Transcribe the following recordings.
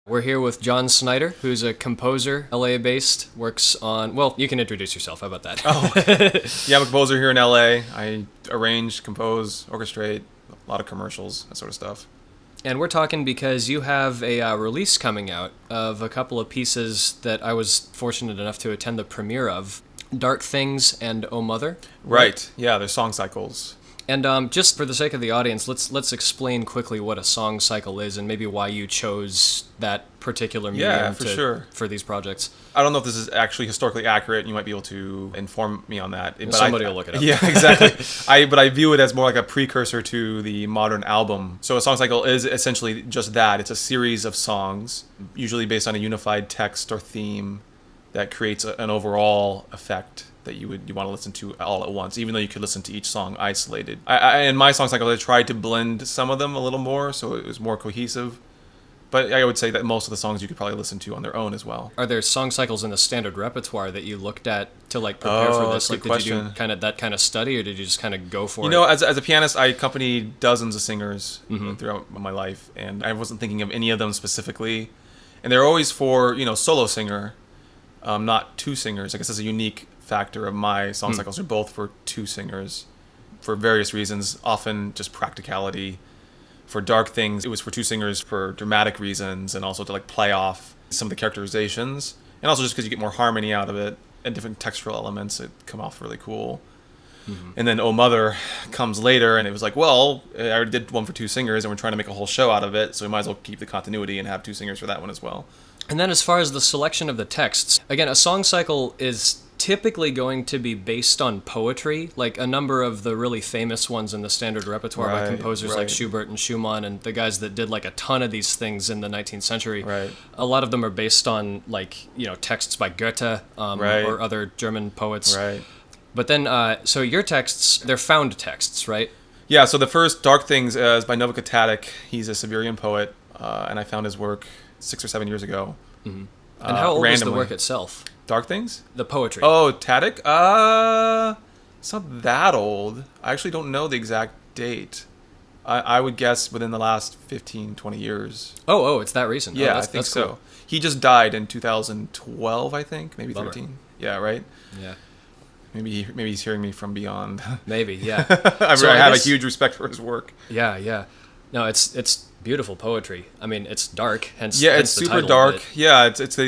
We're here with John Snyder, who's a composer, LA-based, works on... Well, you can introduce yourself. How about that? Oh, yeah, I'm a composer here in LA. I arrange, compose, orchestrate, a lot of commercials, that sort of stuff. And we're talking because you have a release coming out of a couple of pieces that I was fortunate enough to attend the premiere of. Dark Things and Oh Mother. Right. Yeah, they're song cycles. And just for the sake of the audience, let's explain quickly what a song cycle is and maybe why you chose that particular medium for these projects. I don't know if this is actually historically accurate. You might be able to inform me on that. But somebody will look it up. Yeah, exactly. But I view it as more like a precursor to the modern album. So a song cycle is essentially just that. It's a series of songs, usually based on a unified text or theme that creates an overall effect that you want to listen to all at once, even though you could listen to each song isolated. In my song cycle, I tried to blend some of them a little more, so it was more cohesive. But I would say that most of the songs you could probably listen to on their own as well. Are there song cycles in the standard repertoire that you looked at to prepare for this? Did you do that kind of study, or did you just kind of go for it? You know, as a pianist, I accompanied dozens of singers throughout my life, and I wasn't thinking of any of them specifically. And they're always for, solo singer, not two singers. I guess that's a unique factor of my song cycles. Are both for two singers for various reasons, often just practicality. For Dark Things, it was for two singers for dramatic reasons, and also to play off some of the characterizations, and also just because you get more harmony out of it and different textural elements that come off really cool. And then Oh Mother comes later, and it was I already did one for two singers, and we're trying to make a whole show out of it, so we might as well keep the continuity and have two singers for that one as well. And then as far as the selection of the texts, again, a song cycle is typically going to be based on poetry. Like a number of the really famous ones in the standard repertoire by composers like Schubert and Schumann and the guys that did a ton of these things in the 19th century. Right. A lot of them are based on texts by Goethe or other German poets. Right. But then, so your texts, they're found texts, right? Yeah, so the first Dark Things is by Novak Tadek. He's a Siberian poet, and I found his work 6 or 7 years ago. And how old is the work itself? Dark Things? The poetry. Oh, Tadek? It's not that old. I actually don't know the exact date. I would guess within the last 15, 20 years. Oh, it's that recent. Yeah, I think that's so. Cool. He just died in 2012, I think. Maybe 13. Yeah, right? Yeah. Maybe he's hearing me from beyond. Maybe, yeah. I have a huge respect for his work. Yeah. No, it's beautiful poetry. I mean, it's dark, hence it's the super title, dark. Yeah, it's a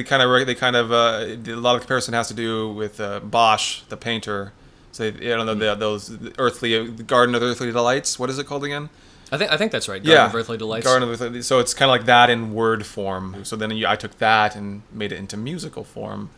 lot of comparison has to do with Bosch, the painter. So those earthly Garden of Earthly Delights. What is it called again? I think that's right. Garden of Earthly Delights. Garden of Earthly. So it's kind of like that in word form. So then I took that and made it into musical form.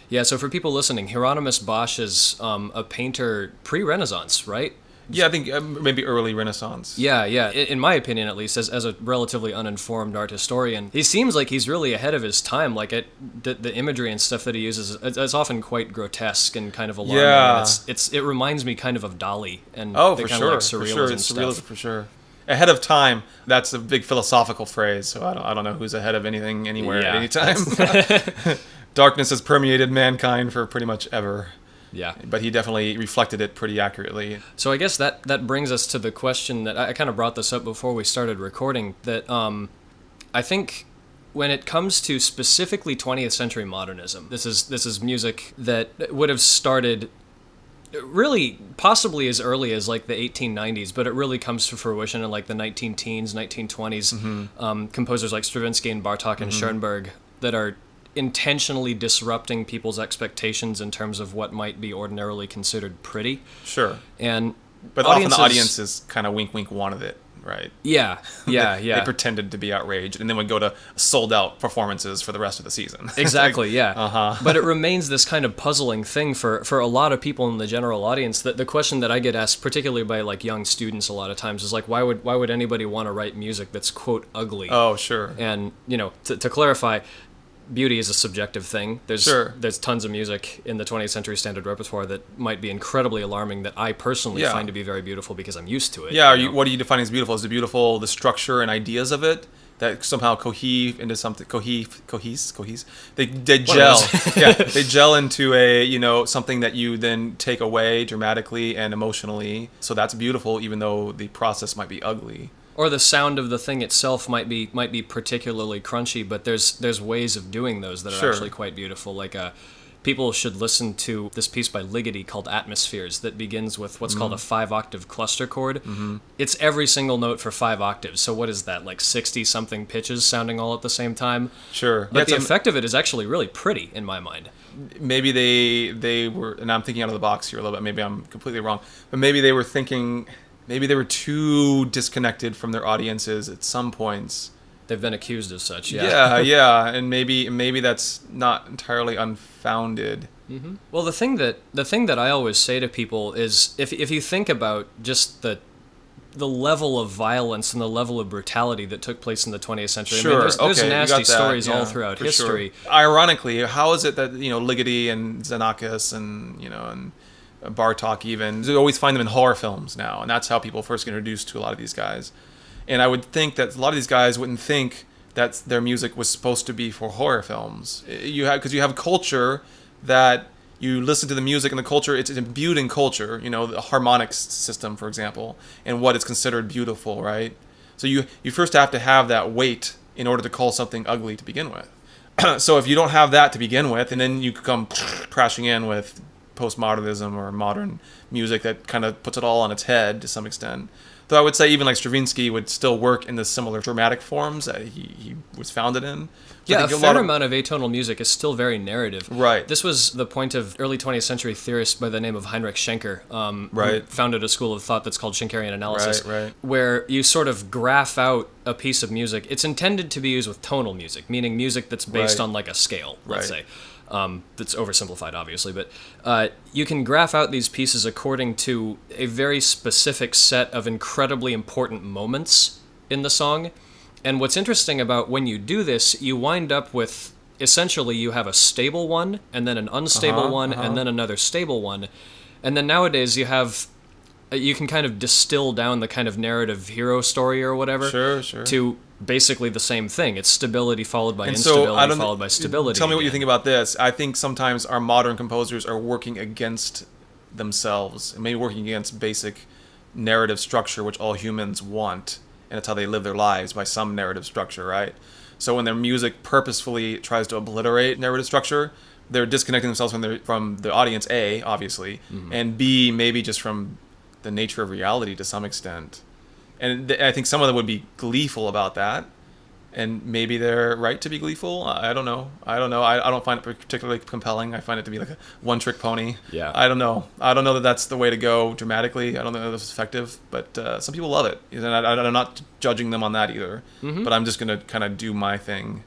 Yeah, so for people listening, Hieronymus Bosch is a painter pre-Renaissance, right? Yeah, I think maybe early Renaissance. Yeah. In my opinion, at least, as a relatively uninformed art historian, he seems like he's really ahead of his time. The imagery and stuff that he uses, it's often quite grotesque and kind of alarming. Yeah. And it reminds me kind of Dali and for kind sure, of surrealism for sure, it's stuff. surrealism for sure. Ahead of time, that's a big philosophical phrase. So I don't know who's ahead of anything anywhere at any time. Darkness has permeated mankind for pretty much ever. Yeah. But he definitely reflected it pretty accurately. So I guess that brings us to the question that I kind of brought this up before we started recording, that I think when it comes to specifically 20th century modernism, this is music that would have started really possibly as early as the 1890s, but it really comes to fruition in the 19-teens, 1920s. Composers like Stravinsky and Bartók and Schoenberg that are intentionally disrupting people's expectations in terms of what might be ordinarily considered pretty. Sure. But often the audiences kind of wink wanted it, right? Yeah. They pretended to be outraged and then would go to sold out performances for the rest of the season. Exactly, yeah. But it remains this kind of puzzling thing for a lot of people in the general audience. That the question that I get asked, particularly by young students a lot of times, is why would anybody want to write music that's quote ugly? Oh, sure. And to clarify, beauty is a subjective thing. There's tons of music in the 20th century standard repertoire that might be incredibly alarming that I personally find to be very beautiful because I'm used to it. Yeah, what are you defining as beautiful? Is it beautiful the structure and ideas of it that somehow cohese into something? Cohese? They gel. Yeah, they gel into a something that you then take away dramatically and emotionally. So that's beautiful, even though the process might be ugly. Or the sound of the thing itself might be particularly crunchy, but there's ways of doing those that are actually quite beautiful. Like people should listen to this piece by Ligeti called Atmospheres that begins with what's called a 5-octave cluster chord. It's every single note for 5 octaves. So what is that, like 60-something pitches sounding all at the same time? Sure. But the effect of it is actually really pretty in my mind. Maybe they were, and I'm thinking out of the box here a little bit, maybe I'm completely wrong, but maybe they were thinking, maybe they were too disconnected from their audiences at some points. They've been accused of such, yeah. Yeah, and maybe that's not entirely unfounded. Mm-hmm. Well, the thing that I always say to people is, if you think about just the level of violence and the level of brutality that took place in the 20th century. Sure. I mean, there's okay, nasty stories all throughout history. Sure. Ironically, how is it that Ligeti and Xenakis and Bartók even, you always find them in horror films now, and that's how people first get introduced to a lot of these guys. And I would think that a lot of these guys wouldn't think that their music was supposed to be for horror films. Because you have culture that you listen to the music, and the culture, it's imbued in culture, the harmonic system, for example, and what is considered beautiful, right? So you first have to have that weight in order to call something ugly to begin with. So if you don't have that to begin with, and then you come crashing in with postmodernism or modern music that kind of puts it all on its head to some extent. Though I would say even like Stravinsky would still work in the similar dramatic forms that he was founded in. So yeah, a fair amount of atonal music is still very narrative. Right. This was the point of early 20th century theorist by the name of Heinrich Schenker, right. who founded a school of thought that's called Schenkerian analysis, right. where you sort of graph out a piece of music. It's intended to be used with tonal music, meaning music that's based on like a scale, let's say. That's oversimplified, obviously, but you can graph out these pieces according to a very specific set of incredibly important moments in the song. And what's interesting about when you do this, you wind up with, essentially, you have a stable one, and then an unstable one, and then another stable one. And then nowadays you can kind of distill down the kind of narrative hero story or whatever to basically the same thing. It's stability followed by instability followed by stability. Tell me what you think about this. I think sometimes our modern composers are working against themselves, maybe working against basic narrative structure, which all humans want, and it's how they live their lives, by some narrative structure, right? So when their music purposefully tries to obliterate narrative structure, they're disconnecting themselves from the audience, A, obviously, and B, maybe just from the nature of reality to some extent. And I think some of them would be gleeful about that, and maybe they're right to be gleeful. I don't know. I don't find it particularly compelling. I find it to be like a one-trick pony. Yeah. I don't know that that's the way to go dramatically. I don't know if it's effective, but some people love it. And I'm not judging them on that either. But I'm just going to kind of do my thing.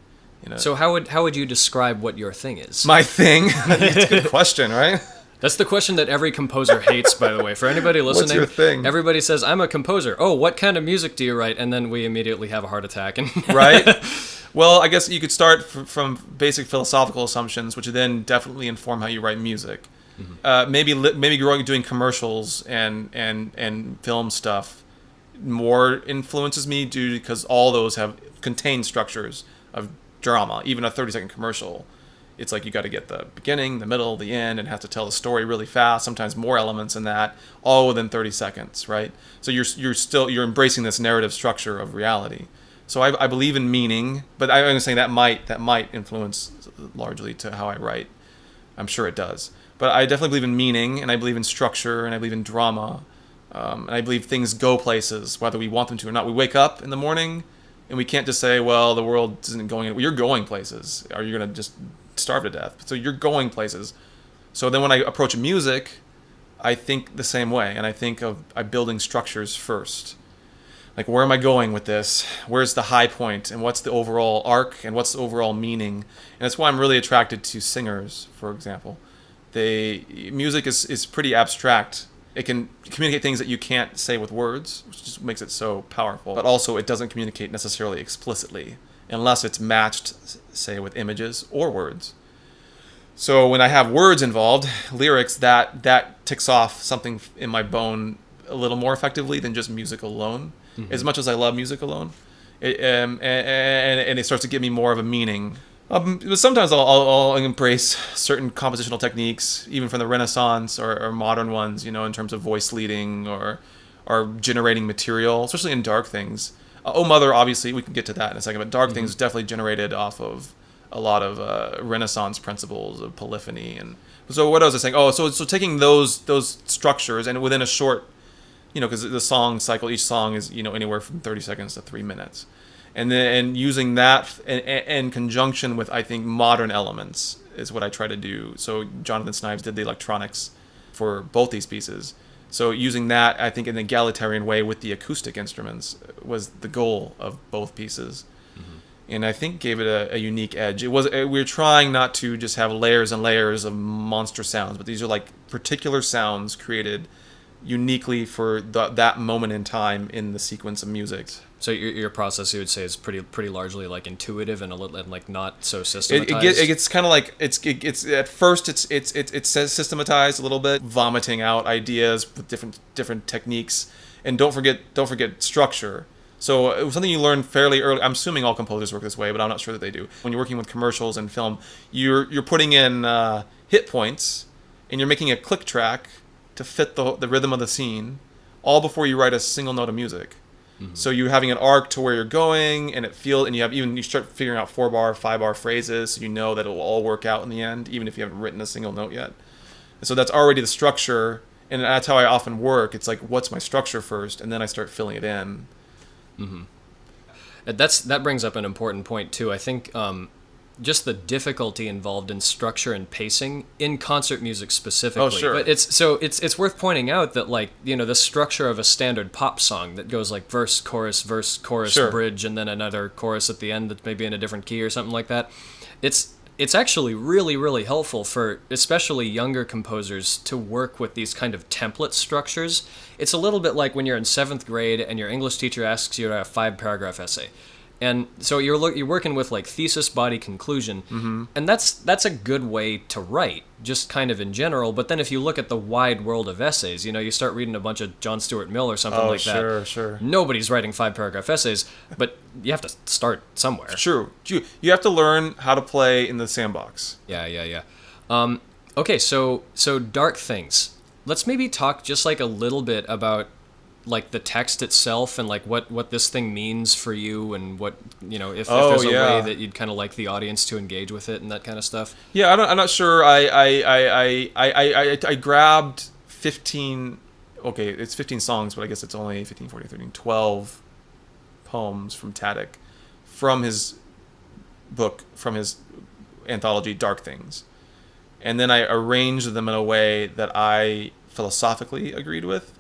So how would you describe what your thing is? My thing? That's a good question, right? That's the question that every composer hates, by the way. For anybody listening, what's your thing? Everybody says, I'm a composer. Oh, what kind of music do you write? And then we immediately have a heart attack. Right? Well, I guess you could start from basic philosophical assumptions, which then definitely inform how you write music. Maybe doing commercials and film stuff more influences me because all those have contained structures of drama. Even a 30-second commercial, it's like you got to get the beginning, the middle, the end, and have to tell the story really fast. Sometimes more elements than that, all within 30 seconds, right? So you're embracing this narrative structure of reality. So I believe in meaning, but I'm saying that might influence largely to how I write. I'm sure it does, but I definitely believe in meaning, and I believe in structure, and I believe in drama, and I believe things go places whether we want them to or not. We wake up in the morning, and we can't just say, "Well, the world isn't going." Well, you're going places. Are you going to just starve to death? So you're going places. So then when I approach music, I think the same way, and I think of building structures first. Like, where am I going with this? Where's the high point, and what's the overall arc, and what's the overall meaning? And that's why I'm really attracted to singers, for example. Music is pretty abstract. It can communicate things that you can't say with words, which just makes it so powerful. But also, it doesn't communicate necessarily explicitly, unless it's matched, say, with images or words. So when I have words involved, lyrics, that ticks off something in my bone a little more effectively than just music alone. As much as I love music alone, and it starts to give me more of a meaning. But sometimes I'll embrace certain compositional techniques, even from the Renaissance or modern ones, in terms of voice leading or are generating material, especially in Dark Things. Oh Mother, obviously, we can get to that in a second, but Dark Things definitely generated off of a lot of Renaissance principles of polyphony. And so what was I saying? Oh, so taking those structures and within a short, because the song cycle, each song is anywhere from 30 seconds to 3 minutes, and then using that in conjunction with, I think, modern elements is what I try to do. So Jonathan Snipes did the electronics for both these pieces. So using that, I think, in an egalitarian way with the acoustic instruments was the goal of both pieces. And I think gave it a unique edge. We were trying not to just have layers and layers of monster sounds, but these are like particular sounds created uniquely for that moment in time in the sequence of music. So your process, you would say, is pretty largely like intuitive and like not so systematized. It gets kind of like it's at first it says systematized a little bit, vomiting out ideas with different techniques, and don't forget structure. So it was something you learn fairly early. I'm assuming all composers work this way, but I'm not sure that they do. When you're working with commercials and film, you're putting in hit points, and you're making a click track to fit the rhythm of the scene, all before you write a single note of music. So you're having an arc to where you're going, and you start figuring out 4-bar, 5-bar phrases, so you know that it will all work out in the end, even if you haven't written a single note yet. And so that's already the structure, and that's how I often work. It's like, what's my structure first, and then I start filling it in. That brings up an important point too. I think just the difficulty involved in structure and pacing in concert music specifically. Oh, sure. But it's worth pointing out that, like, the structure of a standard pop song that goes like verse, chorus, Sure. bridge, and then another chorus at the end that's maybe in a different key or something like that. It's actually really, really helpful for especially younger composers to work with these kind of template structures. It's a little bit like when you're in 7th grade and your English teacher asks you to write a 5-paragraph essay. And so you're working with like thesis, body, conclusion, and that's a good way to write, just kind of in general. But then if you look at the wide world of essays, you start reading a bunch of John Stuart Mill or something like that. Sure. Nobody's writing 5-paragraph essays, but you have to start somewhere. True. You have to learn how to play in the sandbox. Yeah. Okay, so Dark Things. Let's maybe talk just like a little bit about like the text itself and like what this thing means for you, and what if there's a way that you'd kind of like the audience to engage with it and that kind of stuff. Yeah, I'm not sure. I grabbed 15. Okay, it's 15 songs, but I guess it's only 15, 14, 13, 12 poems from Tadek, from his book, from his anthology Dark Things, and then I arranged them in a way that I philosophically agreed with.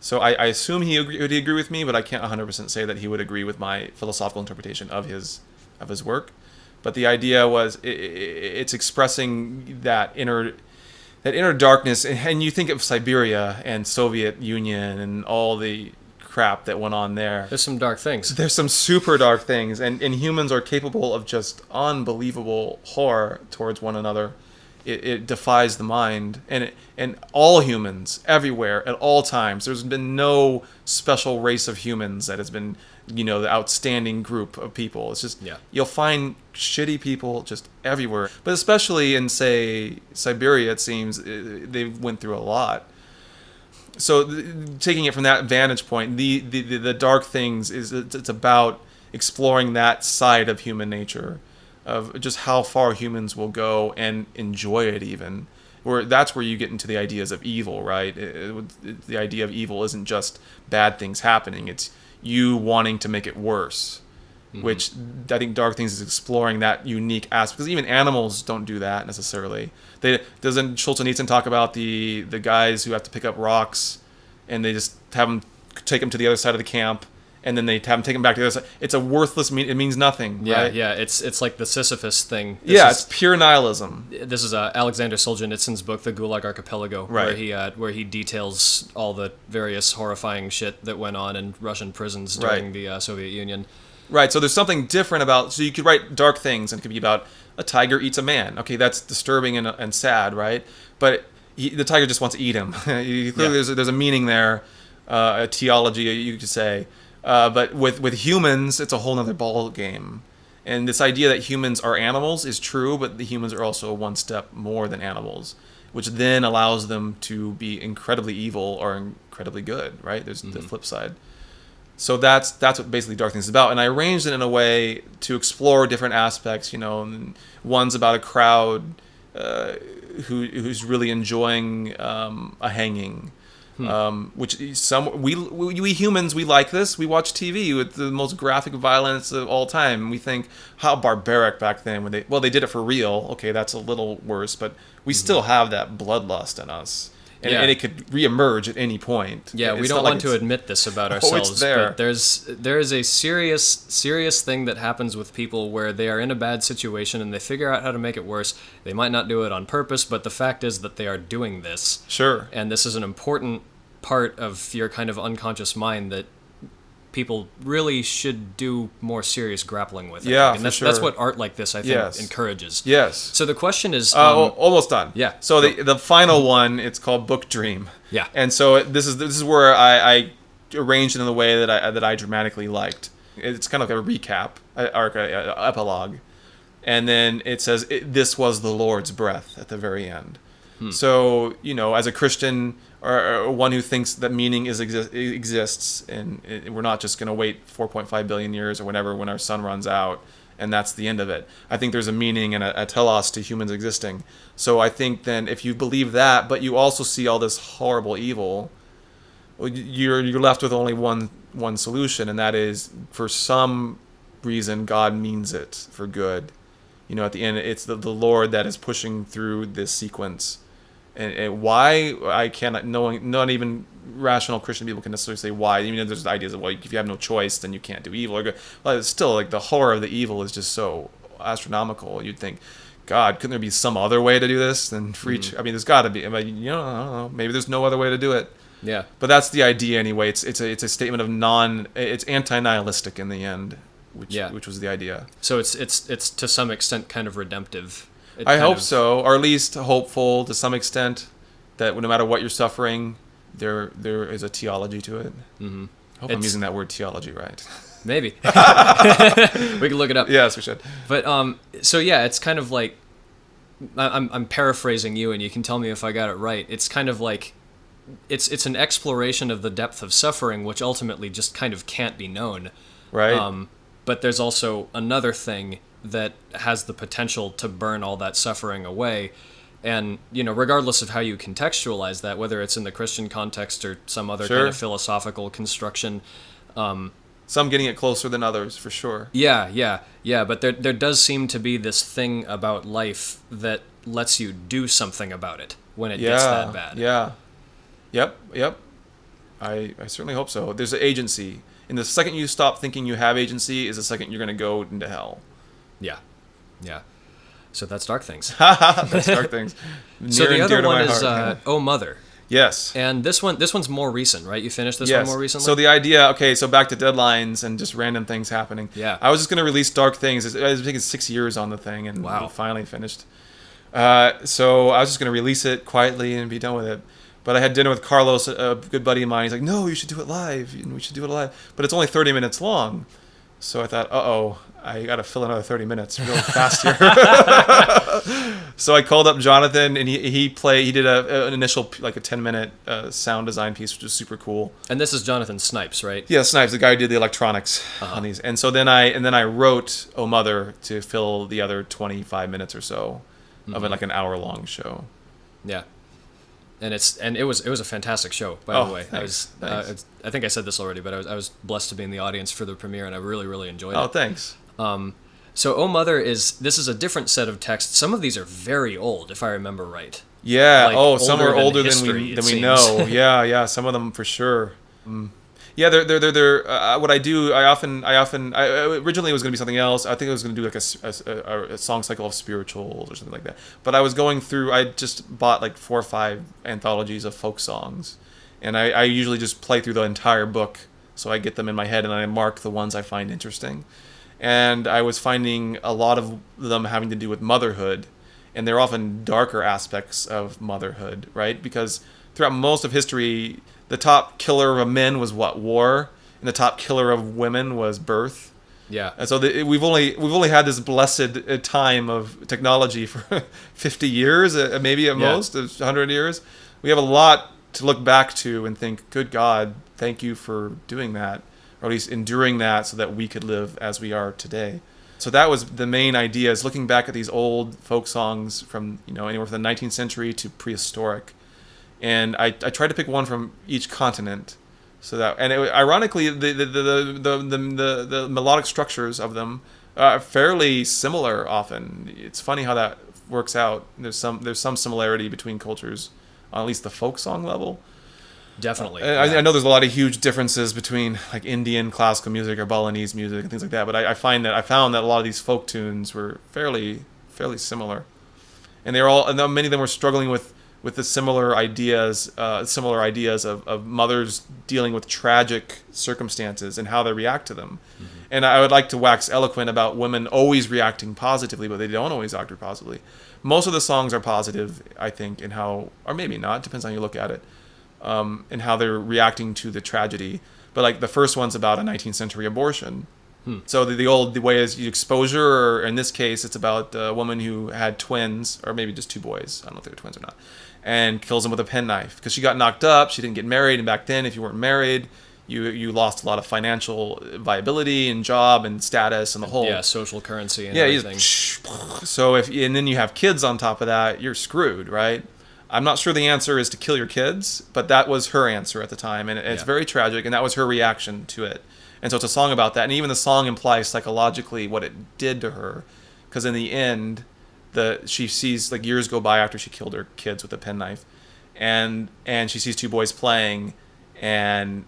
So I assume would agree with me, but I can't 100% say that he would agree with my philosophical interpretation of his work. But the idea was it's expressing that inner darkness, and you think of Siberia and Soviet Union and all the crap that went on there. There's some dark things. There's some super dark things, and humans are capable of just unbelievable horror towards one another. It defies the mind, and all humans everywhere at all times. There's been no special race of humans that has been, the outstanding group of people. It's just You'll find shitty people just everywhere, but especially in, say, Siberia, it seems they went through a lot. So taking it from that vantage point, the Dark Things it's about exploring that side of human nature, of just how far humans will go and enjoy it, even. That's where you get into the ideas of evil, right? The idea of evil isn't just bad things happening; it's you wanting to make it worse. Which I think Dark Things is exploring that unique aspect, because even animals don't do that necessarily. Doesn't Solzhenitsyn talk about the guys who have to pick up rocks, and they just have them take them to the other side of the camp, and then they have them take them back to the other side? It's a worthless. It means nothing. Yeah, right? yeah. It's like the Sisyphus thing. It's pure nihilism. This is Alexander Solzhenitsyn's book, The Gulag Archipelago, right. where he details all the various horrifying shit that went on in Russian prisons during the Soviet Union. Right, so there's something different about... So you could write Dark Things, and it could be about a tiger eats a man. Okay, that's disturbing and sad, right? But the tiger just wants to eat him. Clearly, there's a meaning there, a theology, you could say. But with humans, it's a whole other ball game. And this idea that humans are animals is true, but the humans are also one step more than animals. which then allows them to be incredibly evil or incredibly good, right? There's the flip side. So that's what basically Dark Things is about. And I arranged it in a way to explore different aspects, and one's about a crowd who's really enjoying a hanging. Which we humans, we like this. We watch TV with the most graphic violence of all time. We think how barbaric back then when they did it for real. Okay, that's a little worse, but we still have that bloodlust in us, and it could reemerge at any point. Yeah, we don't want to admit this about ourselves, it's there. But there is a serious thing that happens with people where they are in a bad situation and they figure out how to make it worse. They might not do it on purpose, but the fact is that they are doing this. Sure. And this is an important part of your kind of unconscious mind that people really should do more serious grappling with. Yeah, and that's what art like this, I think, encourages. Yes. So the question is... almost done. Yeah. So the final one, it's called Book Dream. Yeah. And so this is where I arranged it in the way that I dramatically liked. It's kind of like a recap, or an epilogue. And then it says, this was the Lord's breath at the very end. So, as a Christian or one who thinks that meaning exists, and we're not just going to wait 4.5 billion years or whenever when our sun runs out, and that's the end of it. I think there's a meaning and a telos to humans existing. So I think then if you believe that, but you also see all this horrible evil, you're left with only one solution, and that is, for some reason, God means it for good. At the end, it's the Lord that is pushing through this sequence. And why, I cannot, not even rational Christian people can necessarily say why. Even there's ideas of, if you have no choice, then you can't do evil or good. Well, it's still, the horror of the evil is just so astronomical. You'd think, God, couldn't there be some other way to do this than free? I mean, there's got to be. I don't know. Maybe there's no other way to do it. Yeah. But that's the idea anyway. It's a statement of it's anti-nihilistic in the end, which was the idea. So it's to some extent kind of redemptive. I hope so, or at least hopeful to some extent that no matter what you're suffering, there is a theology to it. Mm-hmm. I hope I'm using that word theology right. Maybe. We can look it up. Yes, we should. But so yeah, it's kind of like I'm paraphrasing you, and you can tell me if I got it right. It's kind of like it's an exploration of the depth of suffering, which ultimately just kind of can't be known. Right. But there's also another thing that has the potential to burn all that suffering away. And, regardless of how you contextualize that, whether it's in the Christian context or some other kind of philosophical construction. Some getting it closer than others, for sure. Yeah. But there does seem to be this thing about life that lets you do something about it when it gets that bad. Yeah. Yep. I certainly hope so. There's an agency. And the second you stop thinking you have agency is the second you're going to go into hell. Yeah. So that's Dark Things. That's Dark Things. So the other one is Oh Mother. Yes. And this one's more recent, right? You finished this one more recently? So the idea, so back to deadlines and just random things happening. Yeah. I was just going to release Dark Things. I was taking 6 years on the thing, and we finally finished. So I was just going to release it quietly and be done with it. But I had dinner with Carlos, a good buddy of mine. He's like, no, you should do it live. We should do it live. But it's only 30 minutes long. So I thought, I got to fill another 30 minutes really fast here. So I called up Jonathan, and he did an initial, a 10-minute sound design piece, which was super cool. And this is Jonathan Snipes, right? Yeah, Snipes, the guy who did the electronics on these. And so then I wrote Oh Mother to fill the other 25 minutes or so of it, an hour-long show. Yeah. And it was a fantastic show, by the way. Thanks. I think I said this already, but I was blessed to be in the audience for the premiere, and I really, really enjoyed it. Oh, thanks. So Oh Mother this is a different set of texts. Some of these are very old, if I remember right. Yeah. Some are older than we know. Yeah. Some of them for sure. Yeah, they're what I do. I originally it was going to be something else. I think I was going to do a song cycle of spirituals or something like that. But I was going through. I just bought 4 or 5 anthologies of folk songs, and I usually just play through the entire book, so I get them in my head and I mark the ones I find interesting. And I was finding a lot of them having to do with motherhood, and they're often darker aspects of motherhood, right? Because throughout most of history, the top killer of men was war, and the top killer of women was birth. Yeah. And so we've only had this blessed time of technology for 50 years, maybe at most 100 years. We have a lot to look back to and think, good God, thank you for doing that, or at least enduring that, so that we could live as we are today. So that was the main idea, is looking back at these old folk songs from anywhere from the 19th century to prehistoric, and I tried to pick one from each continent. So that, and ironically, the melodic structures of them are fairly similar often. It's funny how that works out. There's some similarity between cultures, on at least the folk song level. Definitely. I know there's a lot of huge differences between like Indian classical music or Balinese music and things like that, but I found that a lot of these folk tunes were fairly similar, and many of them were struggling with the similar ideas of mothers dealing with tragic circumstances and how they react to them. Mm-hmm. And I would like to wax eloquent about women always reacting positively, but they don't always act positively. Most of the songs are positive, I think, in how, or maybe not, depends on how you look at it, and how they're reacting to the tragedy. But like the first one's about a 19th century abortion. So the way is exposure, or in this case, it's about a woman who had twins, or maybe just two boys. I don't know if they were twins or not, and kills them with a penknife because she got knocked up. She didn't get married, and back then, if you weren't married, you lost a lot of financial viability and job and status and the whole social currency and everything. So and then you have kids on top of that, you're screwed, right? I'm not sure the answer is to kill your kids, but that was her answer at the time, and it's very tragic, and that was her reaction to it. And so it's a song about that, and even the song implies psychologically what it did to her, because in the end, she sees, like, years go by after she killed her kids with a penknife, and she sees two boys playing, and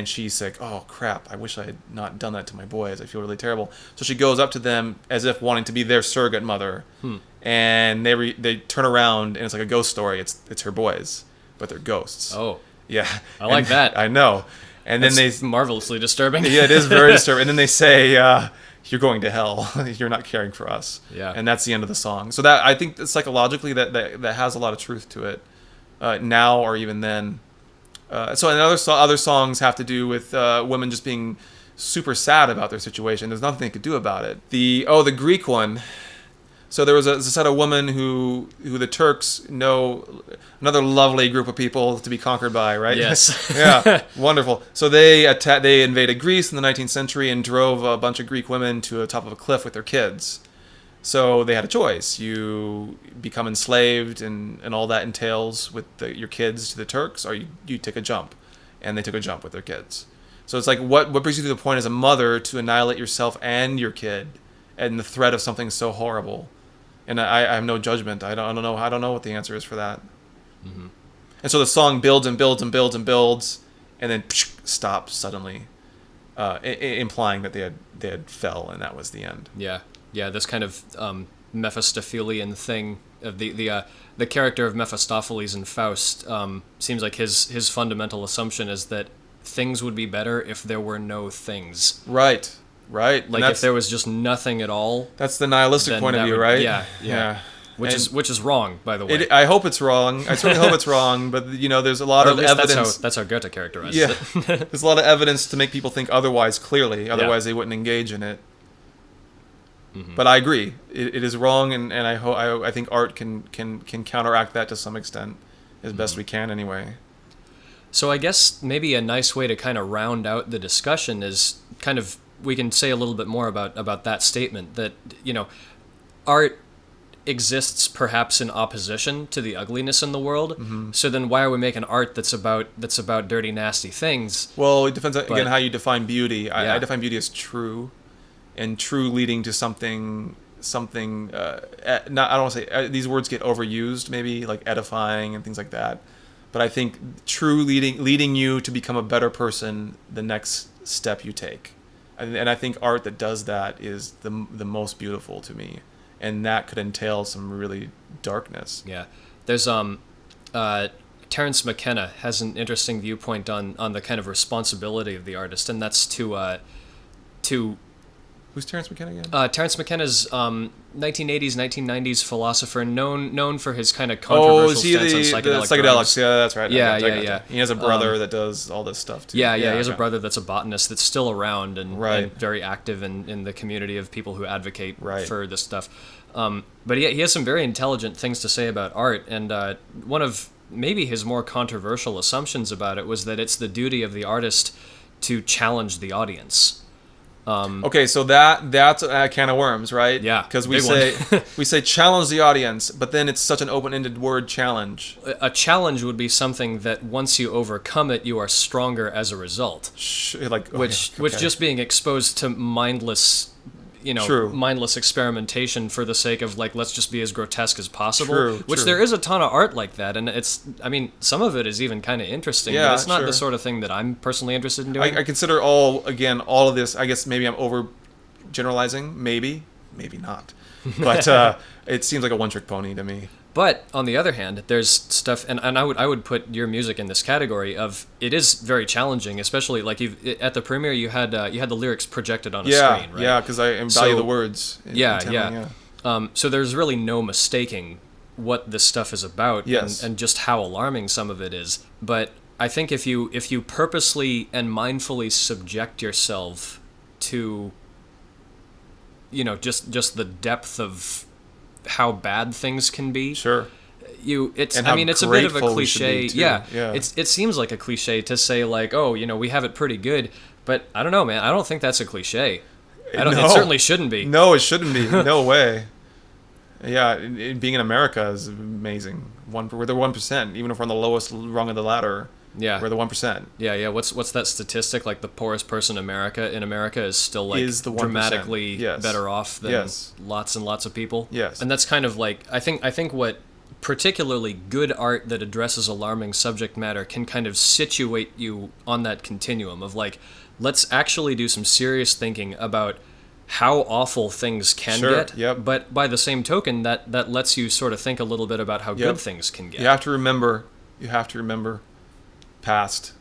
she's like, oh crap, I wish I had not done that to my boys. I feel really terrible. So she goes up to them as if wanting to be their surrogate mother, and they turn around, and it's like a ghost story. It's her boys, but they're ghosts. Oh, yeah, I like that. I know. And That's then they marvelously disturbing. Yeah, it is very disturbing. And then they say, "You're going to hell. You're not caring for us." Yeah. And that's the end of the song. So that, I think, psychologically that has a lot of truth to it, now or even then. So other songs have to do with women just being super sad about their situation. There's nothing they could do about it. The Greek one. So there was a set of women who the Turks know, another lovely group of people to be conquered by, right? Yes. Yeah, wonderful. So they invaded Greece in the 19th century and drove a bunch of Greek women to the top of a cliff with their kids. So they had a choice. You become enslaved and all that entails with your kids to the Turks, or you take a jump. And they took a jump with their kids. So it's like, what brings you to the point as a mother to annihilate yourself and your kid and the threat of something so horrible? And I have no judgment. I don't know what the answer is for that. Mm-hmm. And so the song builds and builds and builds and builds, and then stops suddenly, implying that they had fell, and that was the end. Yeah. This kind of Mephistophelian thing of the character of Mephistopheles in Faust seems like his fundamental assumption is that things would be better if there were no things. Right. Like if there was just nothing at all. That's the nihilistic point of view, right? Yeah. Which is wrong, by the way. I hope it's wrong. I certainly hope it's wrong, but there's a lot of evidence. That's how Goethe characterizes it. There's a lot of evidence to make people think otherwise. Clearly, otherwise they wouldn't engage in it. Mm-hmm. But I agree, it is wrong, and I think art can counteract that to some extent, as best we can anyway. So I guess maybe a nice way to kind of round out the discussion is kind of, we can say a little bit more about that statement, that, art exists perhaps in opposition to the ugliness in the world. Mm-hmm. So then why are we making art that's about dirty, nasty things? Well, it depends again how you define beauty. I define beauty as true, and true leading to something. I don't want to say these words get overused, maybe like edifying and things like that. But I think true leading you to become a better person the next step you take. And I think art that does that is the most beautiful to me, and that could entail some really darkness. Yeah, there's Terence McKenna has an interesting viewpoint on the kind of responsibility of the artist, and that's to Who's Terence McKenna again? Terence McKenna's 1980s, 1990s philosopher, known for his kind of controversial stance on psychedelics. Psychedelics? Yeah, that's right. Yeah. He has a brother that does all this stuff too. Yeah. He has a brother that's a botanist that's still around and very active in the community of people who advocate for this stuff. But he has some very intelligent things to say about art, and one of maybe his more controversial assumptions about it was that it's the duty of the artist to challenge the audience. Okay, so that's a can of worms, right? Yeah, because we say challenge the audience, but then it's such an open-ended word, challenge. A challenge would be something that once you overcome it, you are stronger as a result. Which just being exposed to mindless experimentation for the sake of let's just be as grotesque as possible. Which there is a ton of art like that, and some of it is even kind of interesting. But it's not the sort of thing that I'm personally interested in doing. I consider all of this. I guess maybe I'm over generalizing. Maybe not. But it seems like a one-trick pony to me. But on the other hand, there's stuff, and I would put your music in this category of it is very challenging, especially at the premiere you had the lyrics projected on a screen, right? Yeah, because I value the words. So there's really no mistaking what this stuff is about, and just how alarming some of it is. But I think if you purposely and mindfully subject yourself to, just the depth of how bad things can be. Sure. It's a bit of a cliche. Yeah. It seems like a cliche to say we have it pretty good, but I don't know, man. I don't think that's a cliche. It certainly shouldn't be. No, it shouldn't be. No way. Yeah, being in America is amazing. We're the 1%, even if we're on the lowest rung of the ladder. Yeah, we're the 1%. Yeah. What's that statistic? The poorest person in America is still dramatically better off than lots and lots of people. Yes, and that's kind of I think what particularly good art that addresses alarming subject matter can kind of situate you on that continuum of let's actually do some serious thinking about how awful things can get. Yep. But by the same token, that lets you sort of think a little bit about how good things can get. You have to remember past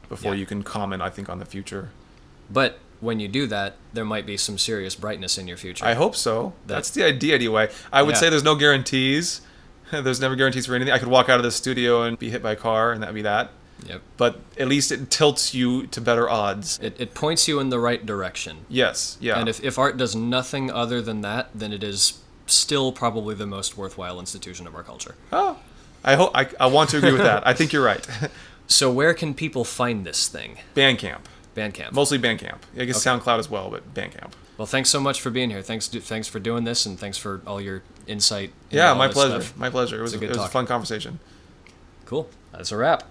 before you can comment, I think, on the future. But when you do that, there might be some serious brightness in your future. I hope so. That's the idea anyway. I would say there's no guarantees. There's never guarantees for anything. I could walk out of the studio and be hit by a car, and that'd be that. Yep. But at least it tilts you to better odds. It points you in the right direction. Yes, yeah. And if art does nothing other than that, then it is still probably the most worthwhile institution of our culture. Oh, I want to agree with that. I think you're right. So where can people find this thing? Bandcamp. Mostly Bandcamp. I guess SoundCloud as well, but Bandcamp. Well, thanks so much for being here. Thanks for doing this, and thanks for all your insight. Yeah, my pleasure. My pleasure. It was a fun conversation. Cool. That's a wrap.